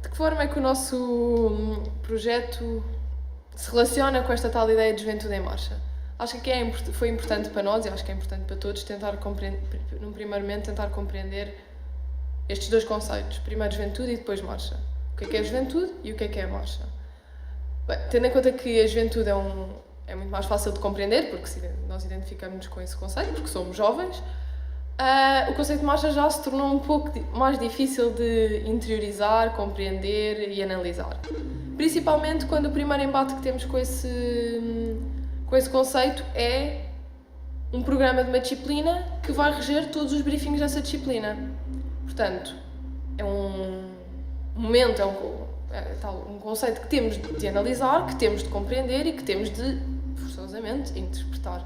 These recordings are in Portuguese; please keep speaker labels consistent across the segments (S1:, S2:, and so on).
S1: de que forma é que o nosso projeto se relaciona com esta tal ideia de juventude em marcha? Acho que foi importante para nós, e acho que é importante para todos, tentar compreender, num primeiro momento, tentar compreender estes dois conceitos. Primeiro juventude e depois marcha. O que é a juventude e o que é a marcha? Bem, tendo em conta que a juventude é muito mais fácil de compreender, porque nós identificamos com esse conceito, porque somos jovens, o conceito de marcha já se tornou um pouco mais difícil de interiorizar, compreender e analisar. Principalmente quando o primeiro embate que temos com esse conceito é um programa de uma disciplina que vai reger todos os briefings dessa disciplina. Portanto, é um momento, um conceito que temos de analisar, que temos de compreender e que temos de, forçosamente, interpretar.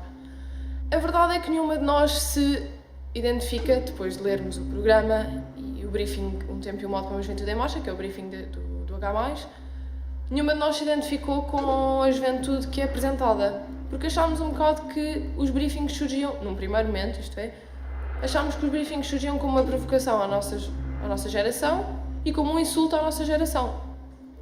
S1: A verdade é que nenhuma de nós se identifica, depois de lermos o programa e o briefing Um Tempo e um Modo para uma Juventude em Marcha, que é o briefing do H+, nenhuma de nós se identificou com a juventude que é apresentada, porque achámos um bocado que os briefings surgiam, num primeiro momento, achámos que os briefings surgiam como uma provocação à nossa geração e como um insulto à nossa geração.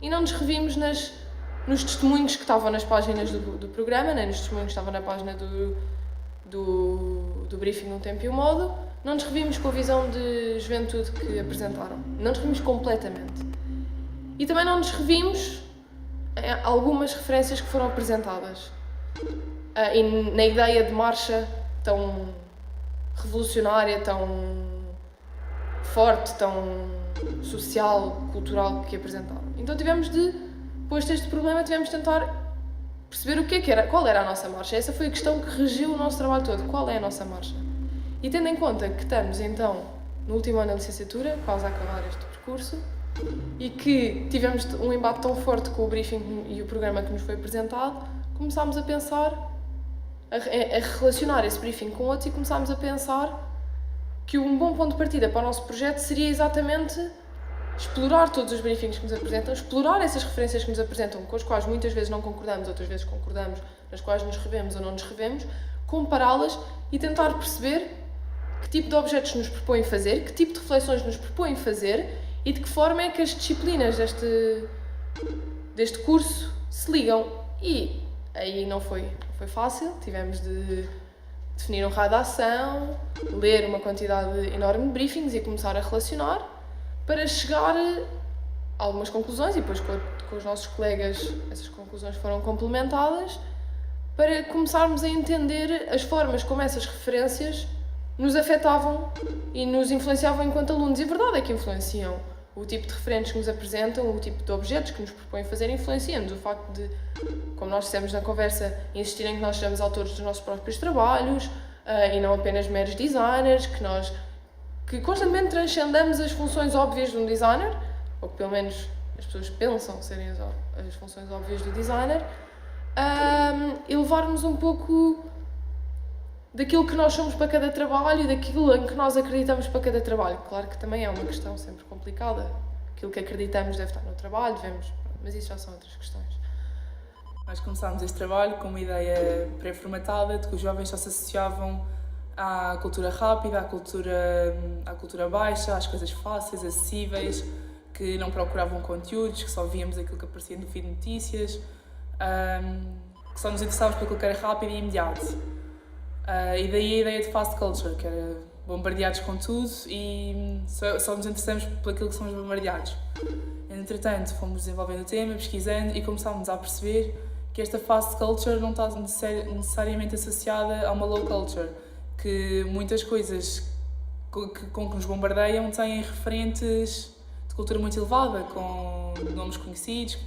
S1: E não nos revimos nos testemunhos que estavam nas páginas do programa, nem nos testemunhos que estavam na página do briefing Um Tempo e um Modo, não nos revimos com a visão de juventude que apresentaram. Não nos revimos completamente. E também não nos revimos em algumas referências que foram apresentadas. E na ideia de marcha tão revolucionária, tão forte, tão social, cultural que apresentaram. Então posto este problema, tivemos de tentar perceber o que era, qual era a nossa marcha. Essa foi a questão que regiu o nosso trabalho todo. Qual é a nossa marcha? E tendo em conta que estamos, então, no último ano da licenciatura, quase a acabar este percurso, e que tivemos um embate tão forte com o briefing e o programa que nos foi apresentado, começámos a pensar, a relacionar esse briefing com outro e começámos a pensar que um bom ponto de partida para o nosso projeto seria exatamente explorar todos os briefings que nos apresentam, explorar essas referências que nos apresentam, com as quais muitas vezes não concordamos, outras vezes concordamos, nas quais nos revemos ou não nos revemos, compará-las e tentar perceber que tipo de objetos nos propõem fazer, que tipo de reflexões nos propõem fazer e de que forma é que as disciplinas deste curso se ligam. E aí não foi fácil, tivemos de definir um raio de ação, ler uma quantidade enorme de briefings e começar a relacionar para chegar a algumas conclusões, e depois com os nossos colegas essas conclusões foram complementadas para começarmos a entender as formas como essas referências nos afetavam e nos influenciavam enquanto alunos. E a verdade é que influenciam. O tipo de referentes que nos apresentam, o tipo de objetos que nos propõem fazer, influencia-nos. O facto de, como nós dissemos na conversa, insistirem que nós sejamos autores dos nossos próprios trabalhos e não apenas meros designers, que constantemente transcendamos as funções óbvias de um designer, ou que pelo menos as pessoas pensam serem as funções óbvias do designer, e levarmos um pouco daquilo que nós somos para cada trabalho e daquilo em que nós acreditamos para cada trabalho. Claro que também é uma questão sempre complicada. Aquilo que acreditamos deve estar no trabalho, mas isso já são outras questões.
S2: Nós começámos este trabalho com uma ideia pré-formatada de que os jovens só se associavam à cultura rápida, à cultura baixa, às coisas fáceis, acessíveis, que não procuravam conteúdos, que só víamos aquilo que aparecia no feed de notícias, que só nos interessávamos por aquilo que era rápido e imediato. E daí a ideia de fast culture, que era bombardeados com tudo e só nos interessamos por aquilo que somos bombardeados. Entretanto, fomos desenvolvendo o tema, pesquisando e começámos a perceber que esta fast culture não está necessariamente associada a uma low culture, que muitas coisas com que nos bombardeiam têm referentes de cultura muito elevada, com nomes conhecidos.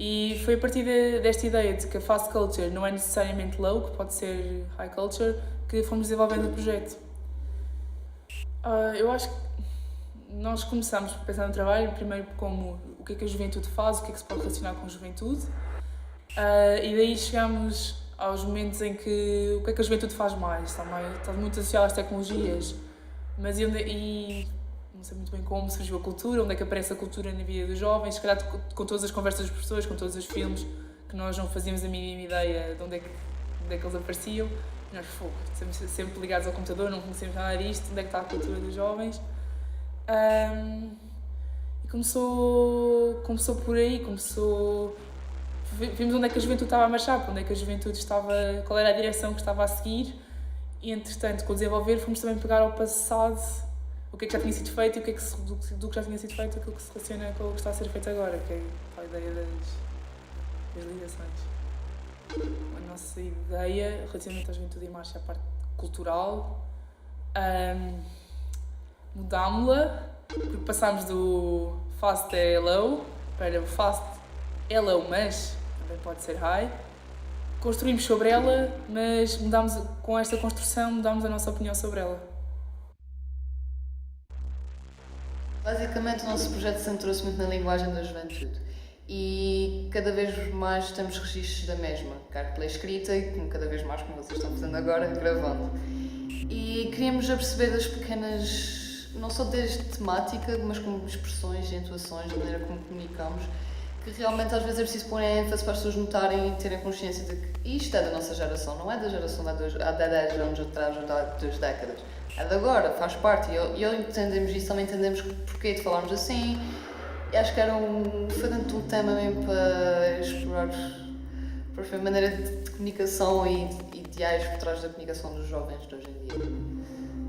S2: E foi a partir desta ideia de que a fast culture não é necessariamente low, que pode ser high culture, que fomos desenvolvendo o projeto. Eu acho que nós começamos a pensar no trabalho, primeiro como o que é que a juventude faz, o que é que se pode relacionar com a juventude, e daí chegamos aos momentos em que o que é que a juventude faz mais, está muito associado às tecnologias, mas não sei muito bem como surgiu a cultura, onde é que aparece a cultura na vida dos jovens, se calhar com todas as conversas dos professores, com todos os filmes, que nós não fazíamos a mínima ideia de onde é que eles apareciam. E nós estamos sempre ligados ao computador, não conhecemos nada disto, onde é que está a cultura dos jovens. E começou por aí, vimos onde é que a juventude estava a marchar, onde é que a juventude estava, qual era a direção que estava a seguir e, entretanto, com o desenvolver, fomos também pegar ao passado o que é que já tinha sido feito e o que é que do que já tinha sido feito, aquilo que se relaciona com o que está a ser feito agora, que é a ideia das ligações. A nossa ideia, relativamente à juventude em marcha, a parte cultural, mudámos-la, porque passámos do fast low para o fast low, mas também pode ser high. Construímos sobre ela, mas com esta construção mudámos a nossa opinião sobre ela.
S3: Basicamente, o nosso projeto centrou-se muito na linguagem da juventude e cada vez mais temos registros da mesma, quer pela escrita e cada vez mais, como vocês estão fazendo agora, gravando. E queríamos já perceber das pequenas, não só desde temática, mas como expressões e intuações, da maneira como comunicamos, que realmente às vezes é preciso pôr ênfase para as pessoas notarem e terem consciência de que isto é da nossa geração, não é da geração de há 10 anos atrás ou de há 2 décadas. É de agora, faz parte. E entendemos isso, também entendemos porquê de falarmos assim. E acho que foi dentro de um tema mesmo para explorar a maneira de comunicação e ideais por trás da comunicação dos jovens de hoje em dia.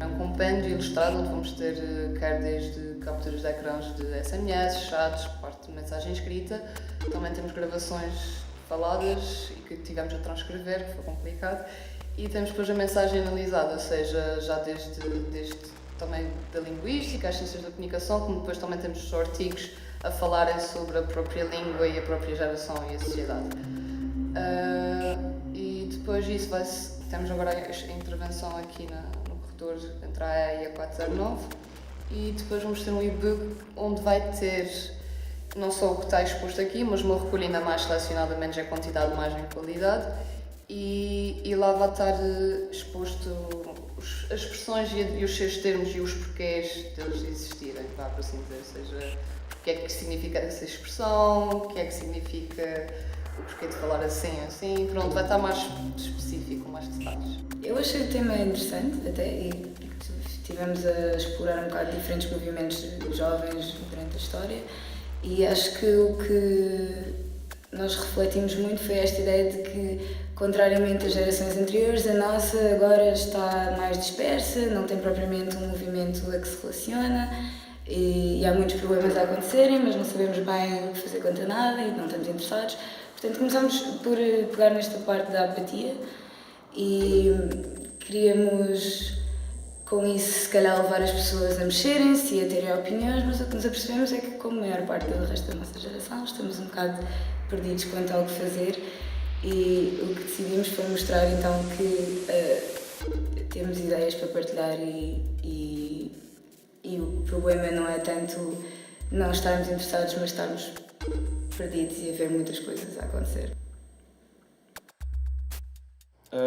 S3: É um compêndio ilustrado onde vamos ter quer desde capturas de ecrãs de SMS, chats, parte de mensagem escrita. Também temos gravações faladas e que tivemos a transcrever, que foi complicado. E temos depois a mensagem analisada, ou seja, já desde também da linguística, as ciências da comunicação, como depois também temos os artigos a falarem sobre a própria língua e a própria geração e a sociedade. E depois disso temos agora a intervenção aqui no corredor entre a E e a 409 e depois vamos ter um e-book onde vai ter não só o que está exposto aqui, mas uma recolha ainda mais selecionada, menos a quantidade, mais em qualidade. E lá vai estar exposto as expressões e os seus termos e os porquês deles existirem, vá por assim dizer, ou seja, o que é que significa essa expressão, o que é que significa o porquê de falar assim, pronto, vai estar mais específico, mais detalhes.
S4: Eu achei o tema interessante até e estivemos a explorar um bocado diferentes movimentos jovens durante a história e acho que o que nós refletimos muito foi esta ideia de que, contrariamente às gerações anteriores, a nossa agora está mais dispersa, não tem propriamente um movimento a que se relaciona e há muitos problemas a acontecerem, mas não sabemos bem o que fazer contra nada e não estamos interessados. Portanto, começámos por pegar nesta parte da apatia e queríamos, com isso, se calhar levar as pessoas a mexerem-se e a terem opiniões, mas o que nos apercebemos é que, como a maior parte do resto da nossa geração, estamos um bocado perdidos quanto ao que fazer e o que decidimos foi mostrar então que temos ideias para partilhar e o problema não é tanto não estarmos interessados, mas estarmos perdidos e haver muitas coisas a acontecer.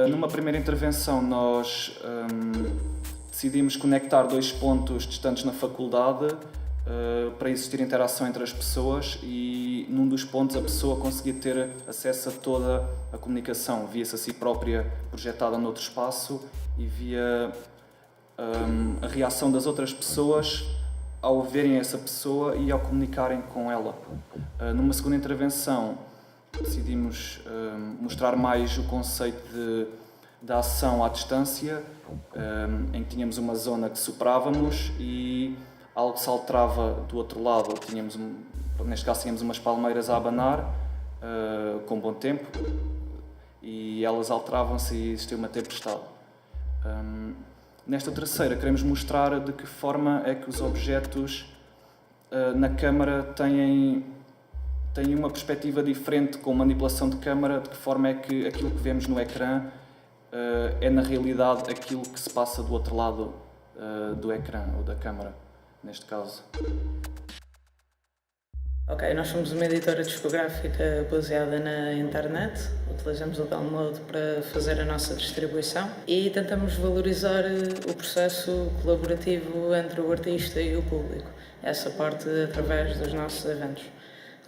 S5: Numa primeira intervenção nós decidimos conectar 2 pontos distantes na faculdade para existir interação entre as pessoas e num dos pontos a pessoa conseguia ter acesso a toda a comunicação, via-se a si própria projetada noutro espaço e via a reação das outras pessoas ao verem essa pessoa e ao comunicarem com ela. Numa segunda intervenção decidimos mostrar mais o conceito da ação à distância, em que tínhamos uma zona que soprávamos e algo se alterava do outro lado. Neste caso tínhamos umas palmeiras a abanar, com bom tempo, e elas alteravam-se e existia uma tempestade. Nesta terceira queremos mostrar de que forma é que os objetos na câmara têm uma perspectiva diferente com manipulação de câmara, de que forma é que aquilo que vemos no ecrã é na realidade aquilo que se passa do outro lado do ecrã ou da câmara, neste caso.
S6: Ok, nós somos uma editora discográfica baseada na internet, utilizamos o download para fazer a nossa distribuição e tentamos valorizar o processo colaborativo entre o artista e o público, essa parte através dos nossos eventos.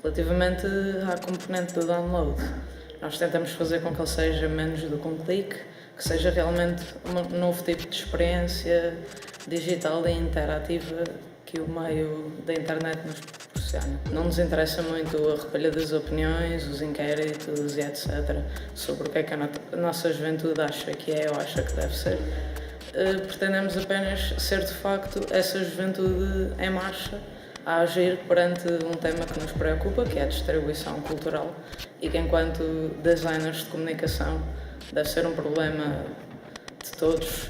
S6: Relativamente à componente do download, nós tentamos fazer com que ele seja menos do que um clique, que seja realmente um novo tipo de experiência digital e interativa que o meio da internet nos proporciona. funciona. Não nos interessa muito a recolha das opiniões, os inquéritos e etc. sobre o que é que a nossa juventude acha que é ou acha que deve ser. Pretendemos apenas ser de facto essa juventude em marcha a agir perante um tema que nos preocupa, que é a distribuição cultural, e que enquanto designers de comunicação deve ser um problema de todos,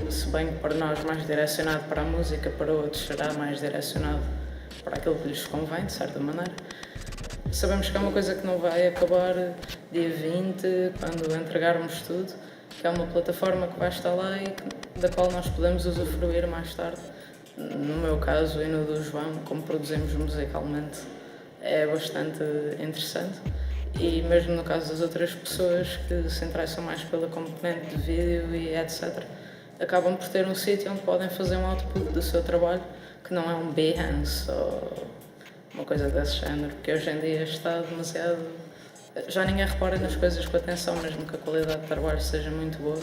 S6: se bem que para nós mais direcionado para a música, para outros será mais direcionado para aquilo que lhes convém, de certa maneira. Sabemos que é uma coisa que não vai acabar dia 20, quando entregarmos tudo, que é uma plataforma que vai estar lá e da qual nós podemos usufruir mais tarde. No meu caso e no do João, como produzimos musicalmente, é bastante interessante. E mesmo no caso das outras pessoas que se interessam mais pela componente de vídeo e etc., acabam por ter um sítio onde podem fazer um output do seu trabalho, que não é um Behance ou uma coisa desse género, porque hoje em dia está demasiado... Já ninguém repara nas coisas com atenção, mesmo que a qualidade de trabalho seja muito boa.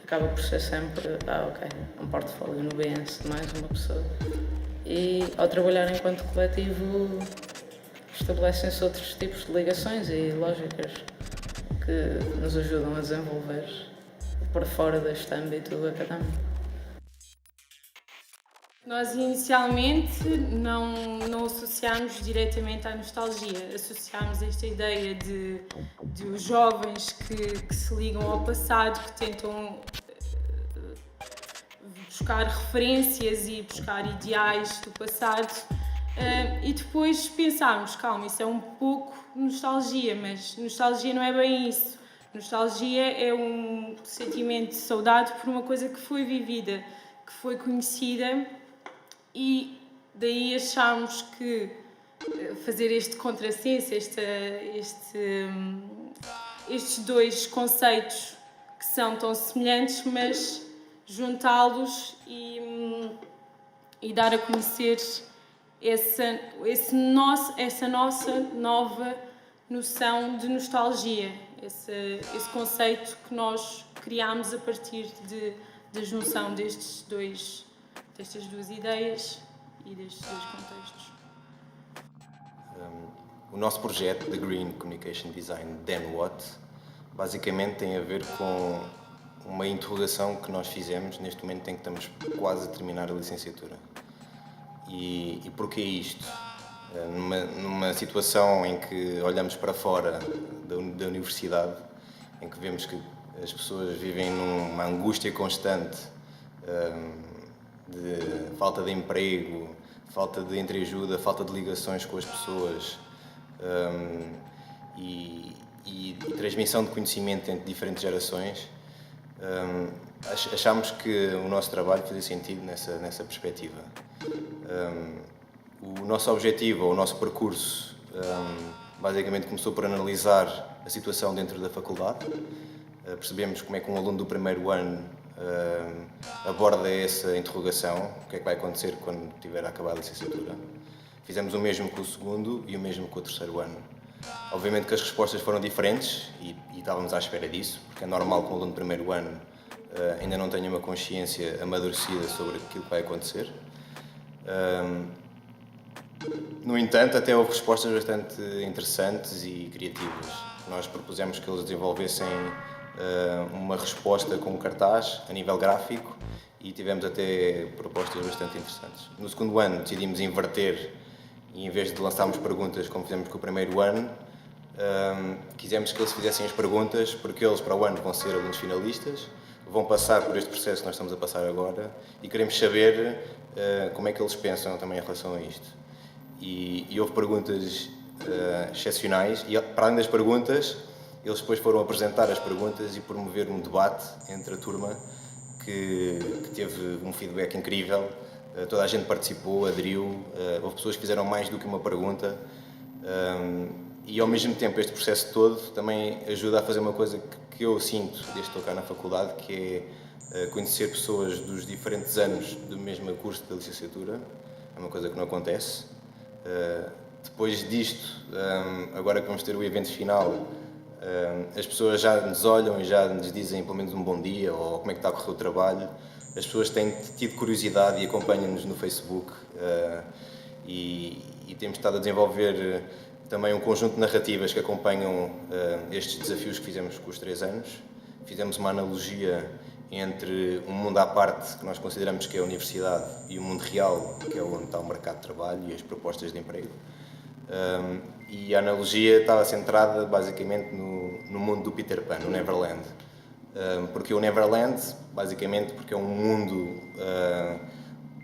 S6: Acaba por ser sempre, ok, um portfólio no Behance de mais uma pessoa. E ao trabalhar enquanto coletivo, estabelecem-se outros tipos de ligações e lógicas que nos ajudam a desenvolver por fora deste âmbito académico.
S7: Nós inicialmente não associámos diretamente à nostalgia, associámos esta ideia de os jovens que se ligam ao passado, que tentam buscar referências e buscar ideais do passado, e depois pensámos, calma, isso é um pouco nostalgia, mas nostalgia não é bem isso. Nostalgia é um sentimento de saudade por uma coisa que foi vivida, que foi conhecida, e daí achámos que fazer este contrassenso, estes dois conceitos que são tão semelhantes, mas juntá-los e dar a conhecer essa nossa nova noção de nostalgia, esse conceito que nós criámos a partir da junção destas duas ideias e destes dois contextos.
S8: O nosso projeto, The Green Communication Design, Then What, basicamente tem a ver com uma interrogação que nós fizemos neste momento em que estamos quase a terminar a licenciatura. E porquê isto? Numa situação em que olhamos para fora da universidade, em que vemos que as pessoas vivem numa angústia constante, de falta de emprego, falta de entreajuda, falta de ligações com as pessoas, e transmissão de conhecimento entre diferentes gerações, achámos que o nosso trabalho fazia sentido nessa perspectiva. O nosso objetivo, o nosso percurso, basicamente começou por analisar a situação dentro da faculdade. Percebemos como é que um aluno do primeiro ano aborda essa interrogação, o que é que vai acontecer quando tiver acabado a licenciatura. Fizemos o mesmo com o segundo e o mesmo com o terceiro ano. Obviamente que as respostas foram diferentes e estávamos à espera disso, porque é normal que um aluno do primeiro ano ainda não tenha uma consciência amadurecida sobre aquilo que vai acontecer. No entanto, até houve respostas bastante interessantes e criativas. Nós propusemos que eles desenvolvessem uma resposta com um cartaz a nível gráfico e tivemos até propostas bastante interessantes. No segundo ano decidimos inverter e em vez de lançarmos perguntas como fizemos com o primeiro ano, quisemos que eles fizessem as perguntas porque eles para o ano vão ser alunos finalistas, vão passar por este processo que nós estamos a passar agora e queremos saber como é que eles pensam também em relação a isto. E houve perguntas excepcionais e para além das perguntas eles depois foram apresentar as perguntas e promover um debate entre a turma que teve um feedback incrível. Toda a gente participou, aderiu, houve pessoas que fizeram mais do que uma pergunta e ao mesmo tempo este processo todo também ajuda a fazer uma coisa que eu sinto desde que estou cá na faculdade, que é conhecer pessoas dos diferentes anos do mesmo curso da licenciatura. É uma coisa que não acontece. Depois disto, agora que vamos ter o evento final, as pessoas já nos olham e já nos dizem pelo menos um bom dia ou como é que está a correr o trabalho. As pessoas têm tido curiosidade e acompanham-nos no Facebook e e temos estado a desenvolver também um conjunto de narrativas que acompanham estes desafios que fizemos com os 3 anos. Fizemos uma analogia entre um mundo à parte, que nós consideramos que é a universidade, e o mundo real, que é onde está o mercado de trabalho e as propostas de emprego. E a analogia estava centrada basicamente no mundo do Peter Pan, no Neverland. Porque o Neverland, basicamente, porque é um mundo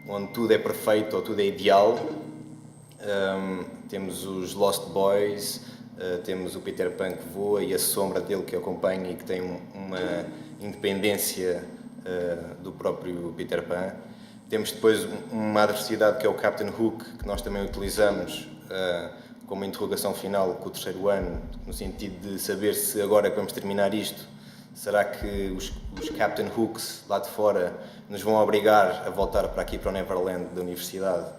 S8: onde tudo é perfeito ou tudo é ideal. Temos os Lost Boys, temos o Peter Pan que voa e a sombra dele que acompanha e que tem uma independência do próprio Peter Pan. Temos depois uma adversidade que é o Captain Hook, que nós também utilizamos como interrogação final com o 3º ano, no sentido de saber se agora que vamos terminar isto, será que os Captain Hooks lá de fora nos vão obrigar a voltar para aqui, para o Neverland da universidade,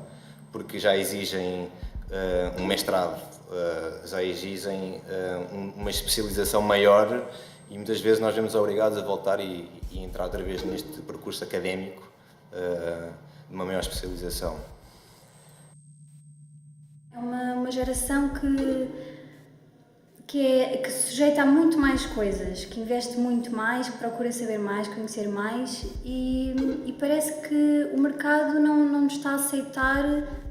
S8: porque já exigem um mestrado, já exigem uma especialização maior e muitas vezes nós vemos obrigados a voltar e entrar outra vez neste percurso académico de uma maior especialização.
S9: É uma geração que se sujeita a muito mais coisas, que investe muito mais, que procura saber mais, conhecer mais e parece que o mercado não nos está a aceitar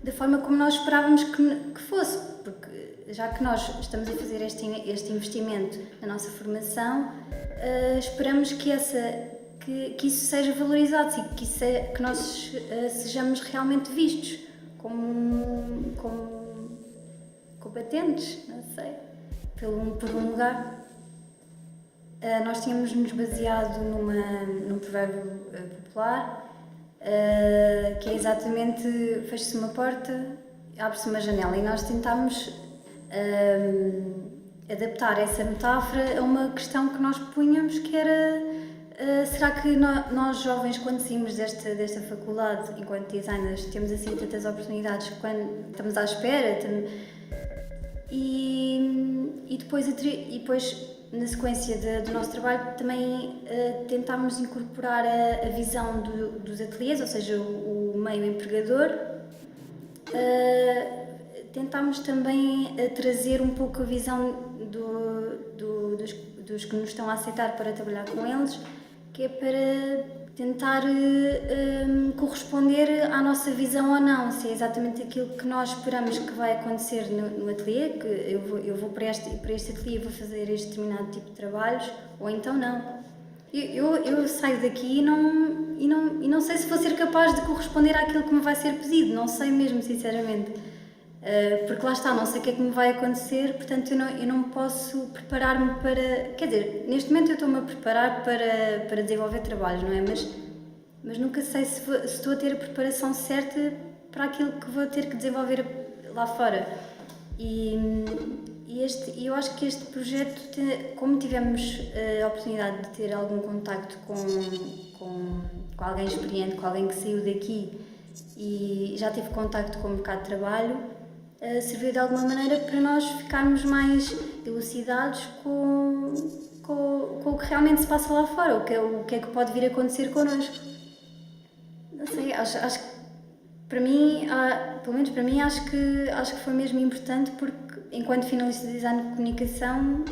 S9: da forma como nós esperávamos que fosse, porque já que nós estamos a fazer este investimento na nossa formação, esperamos que isso seja valorizado e que nós sejamos realmente vistos como combatentes, não sei, por um lugar. Nós tínhamos-nos baseado num provérbio popular, que é exatamente: fecha-se uma porta, abre-se uma janela, e nós tentámos adaptar essa metáfora a uma questão que nós punhamos, que era: será que nós jovens, quando saímos desta faculdade, enquanto designers, temos assim tantas oportunidades quando estamos à espera? E depois, na sequência do nosso trabalho, também tentámos incorporar a visão dos ateliês, ou seja, o meio empregador. Tentámos também trazer um pouco a visão dos que nos estão a aceitar para trabalhar com eles, que é para tentar corresponder à nossa visão ou não, se é exatamente aquilo que nós esperamos que vai acontecer no ateliê, que eu vou para este ateliê e vou fazer este determinado tipo de trabalhos, ou então não. Eu saio daqui e não sei se vou ser capaz de corresponder àquilo que me vai ser pedido, não sei mesmo, sinceramente. Porque lá está, não sei o que é que me vai acontecer, portanto eu não posso preparar-me para... Quer dizer, neste momento eu estou-me a preparar para desenvolver trabalhos, não é? Mas nunca sei se estou a ter a preparação certa para aquilo que vou ter que desenvolver lá fora. E eu acho que este projeto, como tivemos a oportunidade de ter algum contacto com alguém experiente, com alguém que saiu daqui e já teve contacto com o mercado de trabalho, serviu de alguma maneira para nós ficarmos mais elucidados com o que realmente se passa lá fora, o que é que pode vir a acontecer connosco. Não sei, acho que para mim, pelo menos para mim, acho que foi mesmo importante, porque enquanto finalista de design de comunicação,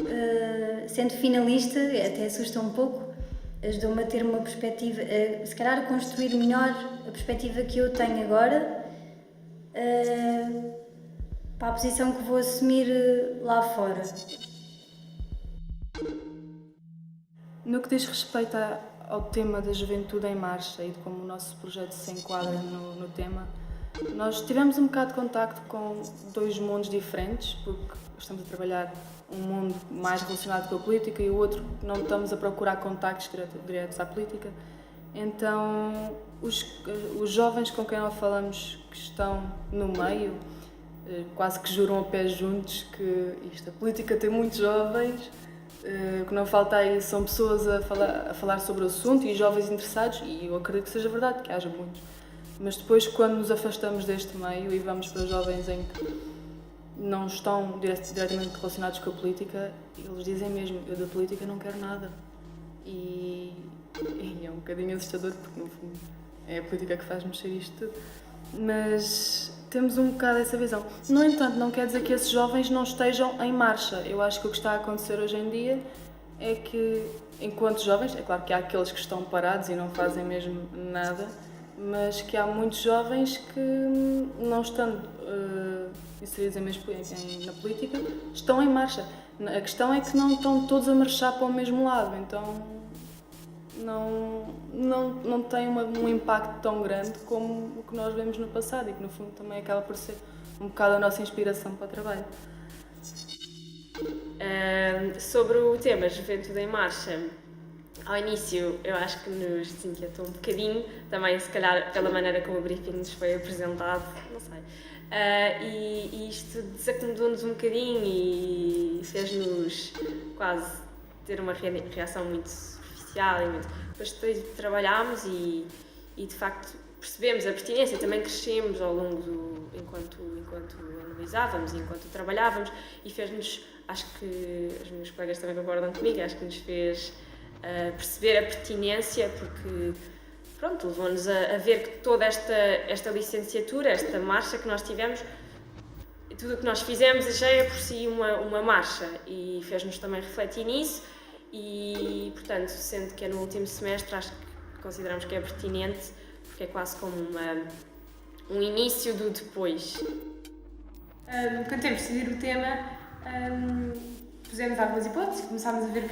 S9: sendo finalista, até assusta um pouco, ajudou-me a ter uma perspectiva, se calhar a construir melhor a perspectiva que eu tenho agora, para a posição que vou assumir lá fora.
S10: No que diz respeito ao tema da juventude em marcha e de como o nosso projeto se enquadra no tema, nós tivemos um bocado de contacto com 2 mundos diferentes, porque estamos a trabalhar um mundo mais relacionado com a política e o outro não estamos a procurar contactos diretos à política. Então, os jovens com quem nós falamos que estão no meio, quase que juram a pé juntos que a política tem muitos jovens, o que não falta aí são pessoas a falar sobre o assunto e jovens interessados, e eu acredito que seja verdade, que haja muitos. Mas depois, quando nos afastamos deste meio e vamos para jovens em que não estão diretamente relacionados com a política, eles dizem mesmo: eu da política não quero nada. E é um bocadinho assustador, porque no fundo é a política que faz mexer isto tudo. Mas temos um bocado essa visão. No entanto, não quer dizer que esses jovens não estejam em marcha. Eu acho que o que está a acontecer hoje em dia é que, enquanto jovens, é claro que há aqueles que estão parados e não fazem mesmo nada, mas que há muitos jovens que, não estando inseridos na política, estão em marcha. A questão é que não estão todos a marchar para o mesmo lado, então não tem um impacto tão grande como o que nós vemos no passado e que no fundo também acaba por ser um bocado a nossa inspiração para o trabalho.
S11: Sobre o tema Juventude em Marcha, ao início eu acho que nos desinquietou um bocadinho, também se calhar pela maneira como o briefing nos foi apresentado, não sei. E isto desacomodou-nos um bocadinho e fez-nos quase ter uma reação muito superficial e muito... Depois trabalhámos e de facto percebemos a pertinência, também crescemos ao longo enquanto analisávamos e enquanto trabalhávamos, e fez-nos, acho que os meus colegas também concordam comigo, acho que nos fez perceber a pertinência, porque pronto, levou-nos a ver que toda esta licenciatura, esta marcha que nós tivemos, tudo o que nós fizemos já é por si uma marcha, e fez-nos também refletir nisso. E, portanto, sendo que é no último semestre, acho que consideramos que é pertinente, porque é quase como um início do depois.
S7: Quando temos de decidir o tema, pusemos algumas hipóteses, começámos a ver o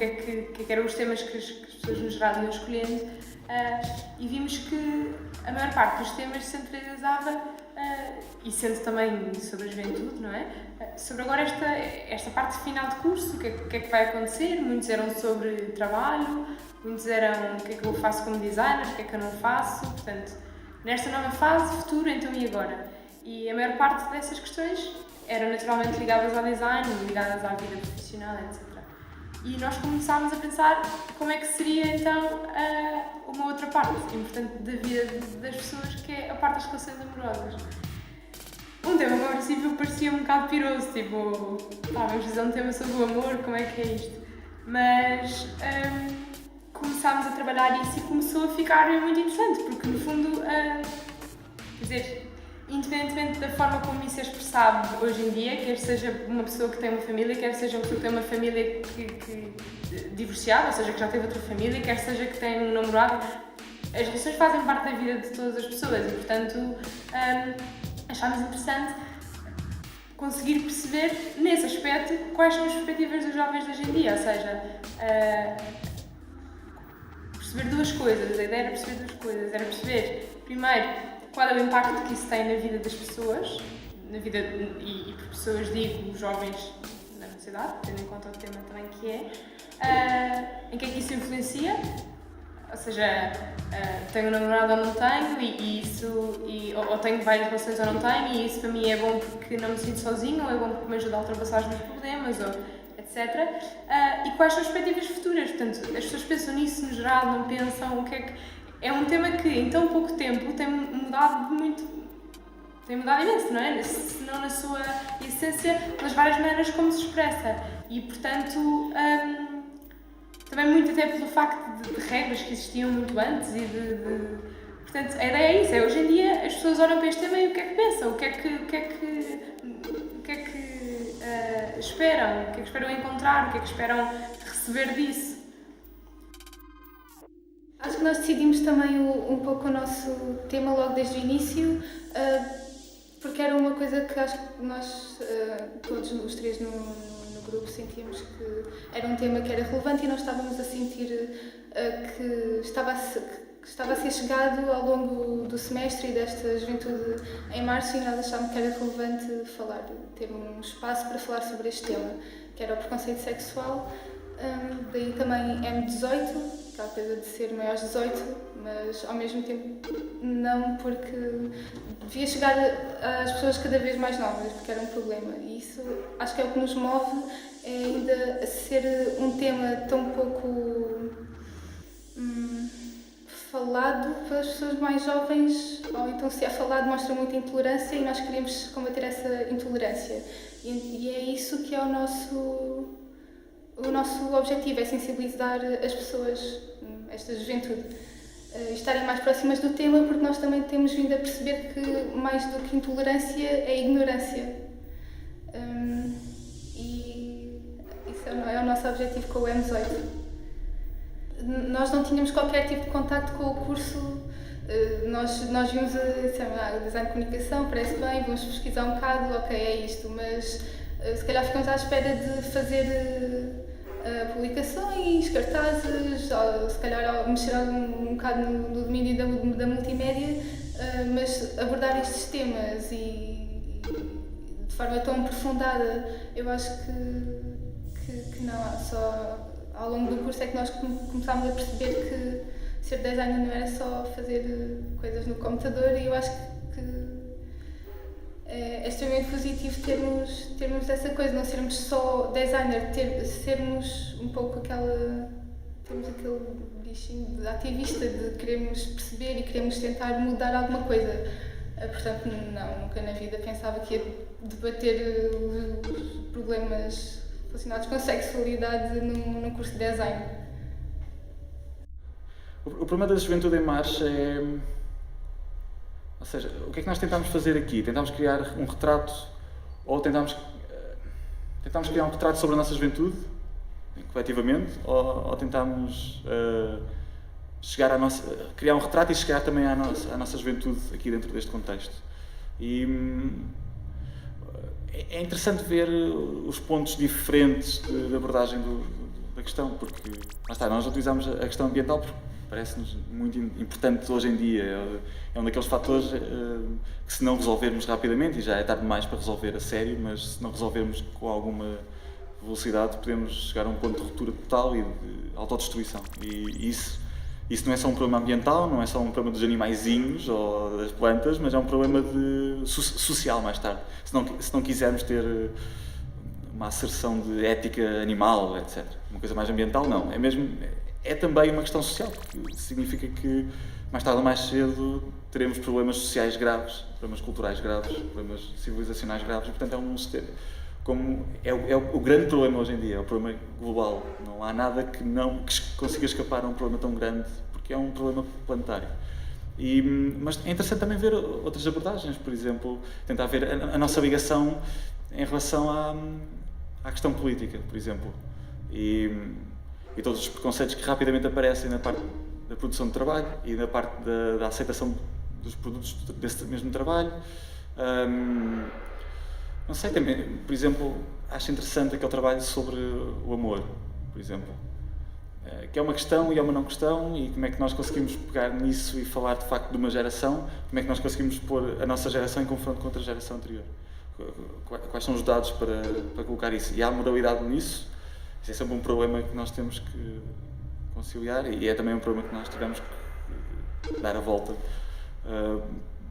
S7: que eram os temas que as pessoas no geral iam escolhendo, e vimos que a maior parte dos temas se centralizava, e sendo também sobre a juventude, não é? Sobre agora esta parte final de curso, o que é que vai acontecer. Muitos eram sobre trabalho, muitos eram o que é que eu faço como designer, o que é que eu não faço, portanto, nesta nova fase, futuro, então e agora? E a maior parte dessas questões eram naturalmente ligadas ao design, ligadas à vida profissional, etc. E nós começámos a pensar como é que seria então uma outra parte importante da vida das pessoas, que é a parte das relações amorosas. Um tema que ao princípio parecia um bocado piroso, tipo, vamos fazer um tema sobre o amor, como é que é isto? Mas começámos a trabalhar isso e começou a ficar muito interessante, porque no fundo, quer dizer, independentemente da forma como isso é expressado hoje em dia, quer seja uma pessoa que tem uma família, quer seja uma pessoa que tem uma família que divorciada, ou seja, que já teve outra família, quer seja que tem um namorado, as relações fazem parte da vida de todas as pessoas e, portanto, achámos interessante conseguir perceber, nesse aspecto, quais são as perspectivas dos jovens de hoje em dia, ou seja, perceber duas coisas. A ideia era perceber duas coisas. Era perceber, primeiro, qual é o impacto que isso tem na vida das pessoas, na vida, e por pessoas digo, os jovens na sociedade, tendo em conta o tema também que é, em que é que isso influencia. Ou seja, tenho um namorado ou não tenho, ou tenho várias relações ou não tenho, e isso para mim é bom porque não me sinto sozinha, ou é bom porque me ajuda a ultrapassar os meus problemas, ou etc. E quais são as perspectivas futuras? Portanto, as pessoas pensam nisso no geral, não pensam o que é que... É um tema que em tão pouco tempo tem mudado muito, tem mudado imenso, não é? Se não na sua essência, pelas várias maneiras como se expressa. E, portanto, também muito até pelo facto de regras que existiam muito antes e Portanto, a ideia é isso, hoje em dia as pessoas olham para este tema e o que é que pensam, o que é que esperam, o que é que esperam encontrar, o que é que esperam receber disso.
S12: Acho que nós decidimos também um pouco o nosso tema logo desde o início, porque era uma coisa que acho que nós, todos os três no grupo, sentíamos que era um tema que era relevante e nós estávamos a sentir que estava a ser chegado ao longo do semestre e desta juventude em março, e nós achávamos que era relevante ter um espaço para falar sobre este tema, que era o preconceito sexual. Daí também M18, aquela coisa de ser maiores de 18, mas ao mesmo tempo não, porque devia chegar às pessoas cada vez mais novas, porque era um problema. E isso acho que é o que nos move, é ainda a ser um tema tão pouco falado pelas pessoas mais jovens, ou então se é falado mostra muita intolerância e nós queremos combater essa intolerância. E é isso que é o nosso objetivo, é sensibilizar as pessoas, esta juventude. estarem mais próximas do tema, porque nós também temos vindo a perceber que mais do que intolerância é ignorância. E isso é o nosso objetivo com o M18. Nós não tínhamos qualquer tipo de contacto com o curso. Nós vimos design de comunicação, parece bem, vamos pesquisar um bocado, ok, é isto, mas se calhar ficamos à espera de fazer publicações, cartazes, ou se calhar mexer um bocado no domínio da multimédia, mas abordar estes temas e de forma tão aprofundada, eu acho que não, só ao longo do curso é que nós começámos a perceber que ser designer não era só fazer coisas no computador, e eu acho que é extremamente positivo termos essa coisa, não sermos só designer, sermos um pouco termos aquele bichinho de ativista, de queremos perceber e queremos tentar mudar alguma coisa. Portanto, não, nunca na vida pensava que ia debater os problemas relacionados com a sexualidade num curso de design.
S5: O problema da Juventude em Marcha é... Ou seja, o que é que nós tentámos fazer aqui? Tentámos criar um retrato, ou tentámos criar um retrato sobre a nossa juventude, coletivamente, ou tentámos criar um retrato e chegar também à nossa juventude aqui dentro deste contexto. E é interessante ver os pontos diferentes de abordagem da questão, porque nós utilizamos a questão ambiental porque parece-nos muito importante hoje em dia. É um daqueles fatores que, se não resolvermos rapidamente, e já é tarde demais para resolver a sério, mas se não resolvermos com alguma velocidade, podemos chegar a um ponto de ruptura total e de autodestruição. E isso não é só um problema ambiental, não é só um problema dos animaizinhos ou das plantas, mas é um problema social mais tarde. Se não quisermos ter uma asserção de ética animal, etc. Uma coisa mais ambiental, não. É também uma questão social, porque significa que mais tarde ou mais cedo teremos problemas sociais graves, problemas culturais graves, problemas civilizacionais graves, e portanto é um sistema. Como é o grande problema hoje em dia, é o problema global. Não há nada que consiga escapar a um problema tão grande, porque é um problema planetário. Mas é interessante também ver outras abordagens, por exemplo, tentar ver a nossa ligação em relação à questão política, por exemplo. E todos os preconceitos que rapidamente aparecem na parte da produção de trabalho e na parte da aceitação dos produtos desse mesmo trabalho. Não sei, também, por exemplo, acho interessante aquele trabalho sobre o amor, por exemplo, que é uma questão e é uma não questão, e como é que nós conseguimos pegar nisso e falar de facto de uma geração, como é que nós conseguimos pôr a nossa geração em confronto com outra geração anterior. Quais são os dados para colocar isso? E há moralidade nisso? Isso é sempre um problema que nós temos que conciliar, e é também um problema que nós tivemos que dar a volta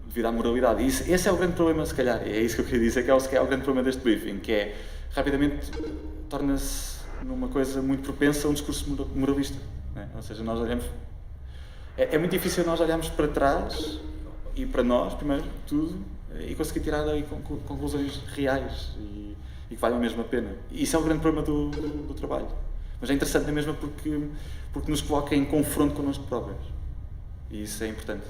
S5: devido à moralidade. E esse é o grande problema, se calhar, é isso que eu queria dizer, que é o grande problema deste briefing, que é, rapidamente, torna-se numa coisa muito propensa a um discurso moralista. Né? Ou seja, nós olhamos... É muito difícil nós olharmos para trás e para nós, primeiro, tudo, e conseguir tirar daí conclusões reais e que valham mesmo a pena. E isso é o grande problema do trabalho. Mas é interessante na mesma porque nos coloca em confronto connosco próprios. E isso é importante.